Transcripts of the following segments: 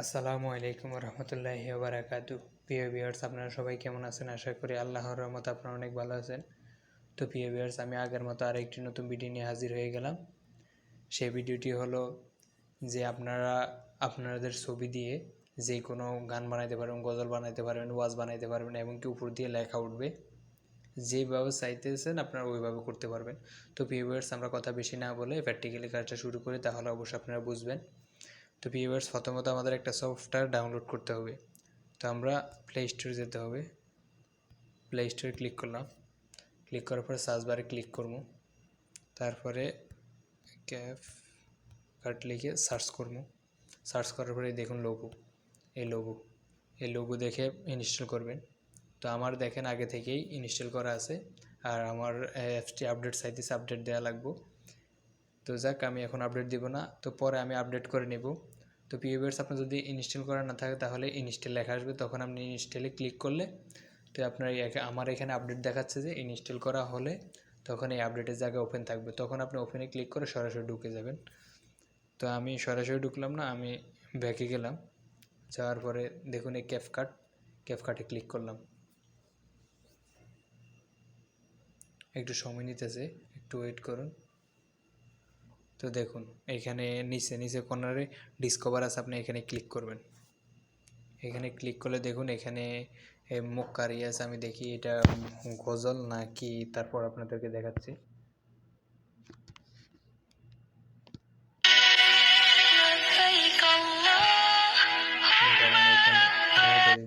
আসসালামু আলাইকুম রহমতুল্লাহি ওবারাকাতু। প্রিয় ভিউয়ার্স, আপনারা সবাই কেমন আছেন? আশা করি আল্লাহর রহমতে আপনারা অনেক ভালো আছেন। তো প্রিয় ভিউয়ার্স, আমি আগের মতো আরেকটি নতুন ভিডিও নিয়ে হাজির হয়ে গেলাম। সেই ভিডিওটি হলো যে আপনারা আপনাদের ছবি দিয়ে যে কোনো গান বানাইতে পারবেন, গজল বানাইতে পারবেন, ওয়াজ বানাইতে পারবেন এবং কি উপর দিয়ে লেখা উঠবে। যেভাবে চাইতেছেন আপনারা ওইভাবে করতে পারবেন। তো প্রিয় ভিউয়ার্স, আমরা কথা বেশি না বলে প্র্যাকটিক্যালি কাজটা শুরু করি, তাহলে অবশ্যই আপনারা বুঝবেন। তো ভিউয়ার্স, প্রথমত আমাদের একটা সফটওয়্যার ডাউনলোড করতে হবে। তো আমরা প্লে স্টোরে যেতে হবে। প্লে স্টোরে ক্লিক করলাম। ক্লিক করার পরে সার্চ বারে ক্লিক করব। তারপরে ক্যাপ কাট লিখে সার্চ করব। সার্চ করার পরে দেখুন লোগো, এই লোগো দেখে ইনস্টল করবেন। তো আমার দেখেন আগে থেকেই ইনস্টল করা আছে, আর আমার অ্যাপসটি আপডেট চাইতেছে, আপডেট দেওয়া লাগবে। তো যাক, আমি এখন আপডেট দিব না, তো পরে আমি আপডেট করে নেব। তো ভিউয়ার্স, আপনার যদি ইনস্টল করা না থাকে তাহলে ইনস্টল লেখা আসবে, তখন আপনি ইনস্টলে ক্লিক করলে তো আপনার আমার এখানে আপডেট দেখাচ্ছে যে ইনস্টল করা হলে তখন এই আপডেটের জায়গায় ওপেন থাকবে, তখন আপনি ওপেনে ক্লিক করে সরাসরি ঢুকে যাবেন। তো আমি সরাসরি ঢুকলাম না, আমি ব্যাকে গেলাম। যাওয়ার পরে দেখুন এই ক্যাপকাটে ক্লিক করলাম। একটু সময় নিতেছে, একটু ওয়েট করুন। তো দেখুন এখানে নিচে কর্নারে ডিসকভার আছে, আপনি এখানে ক্লিক করবেন। এখানে ক্লিক করলে দেখুন এখানে মুক্কারি আছে, আমি দেখি এটা গজল নাকি, তারপর আপনাদেরকে দেখাচ্ছি।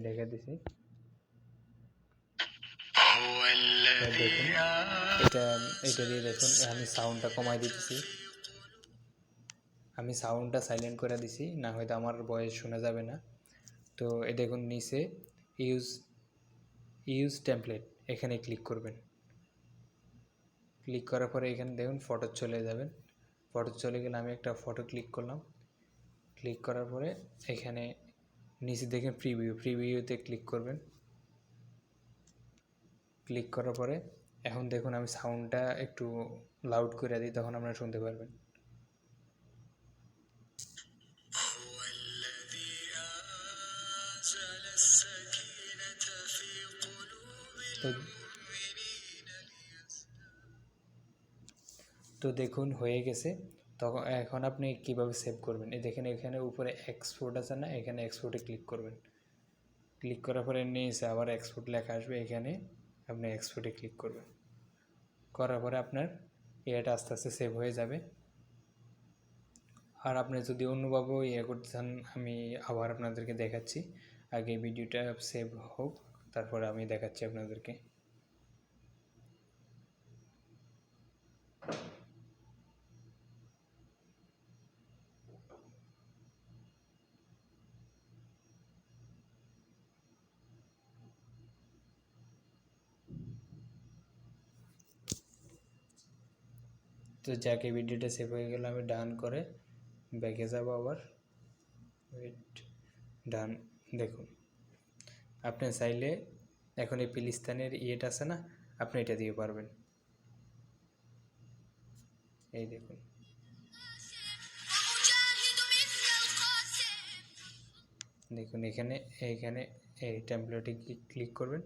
দেখা দিছি, দেখুন এটা দিয়ে দেখুন আমি সাউন্ডটা কমাই দিতেছি। আমি সাউন্ডটা সাইলেন্ট করে দিছি, না হয়তো আমার ভয়েস শোনা যাবে না। তো এই দেখুন নিচে ইউজ টেমপ্লেট, এখানে ক্লিক করবেন। ক্লিক করার পরে এখানে দেখুন ফটো চলে যাবেন। ফটো চলে গেলে আমি একটা ফটো ক্লিক করলাম। ক্লিক করার পরে এখানে নিচে দেখেন প্রিভিউতে ক্লিক করবেন। ক্লিক করার পরে এখন দেখুন আমি সাউন্ডটা একটু লাউড করে দিই, তখন আপনারা শুনতে পারবেন। তো দেখুন হয়ে গেছে। তখন এখন আপনি কিভাবে সেভ করবেন, এই দেখেন এখানে উপরে এক্সপোর্ট আছে না, এখানে এক্সপোর্টে ক্লিক করবেন। ক্লিক করার পরে নিচে আবার এক্সপোর্ট লেখা আসবে, এখানে আপনি এক্সপোর্টে ক্লিক করবেন। করার পরে আপনার এটা আস্তে আস্তে সেভ হয়ে যাবে। আর আপনি যদি অন্যভাবেও করতে চান, আমি আবার আপনাদেরকে দেখাচ্ছি। আগে ভিডিওটা সেভ হোক, তারপরে আমি দেখাচ্ছি আপনাদেরকে। তো যাকে ভিডিওটা সেভ হয়ে গেল, আমি ডান করে ব্যাকে যাব আবার। ওয়েট, ডান। দেখুন আপনি চাইলে এখন এই পিলিস্তানের ইয়েটা আছে না, আপনি এটা দিয়ে পারবেন। এই দেখুন দেখুন এখানে এইখানে এই টেমপ্লেটে ক্লিক করবেন।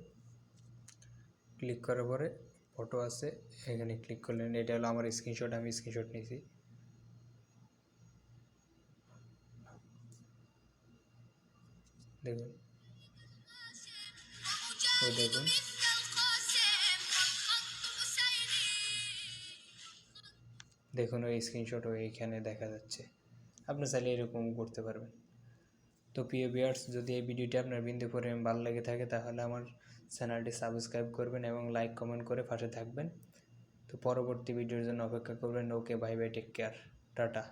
ক্লিক করার পরে ফটো আছে, এখানে ক্লিক করলেন। এটা হলো আমার স্ক্রিনশট, আমি স্ক্রিনশট নিয়েছি। দেখুন ওই দেখুন দেখুন ওই স্ক্রিনশট এইখানে দেখা যাচ্ছে। আপনি চাইলে এরকম করতে পারবেন। তো প্রিয় ভিউয়ার্স, যদি এই ভিডিওটি আপনার বিন্দু পরিমাণ ভালো লেগে থাকে তাহলে আমার চ্যানেলটি সাবস্ক্রাইব করবেন এবং লাইক কমেন্ট করে পাশে থাকবেন। তো পরবর্তী ভিডিওর জন্য অপেক্ষা করবেন। Okay, bye bye, take care, tata.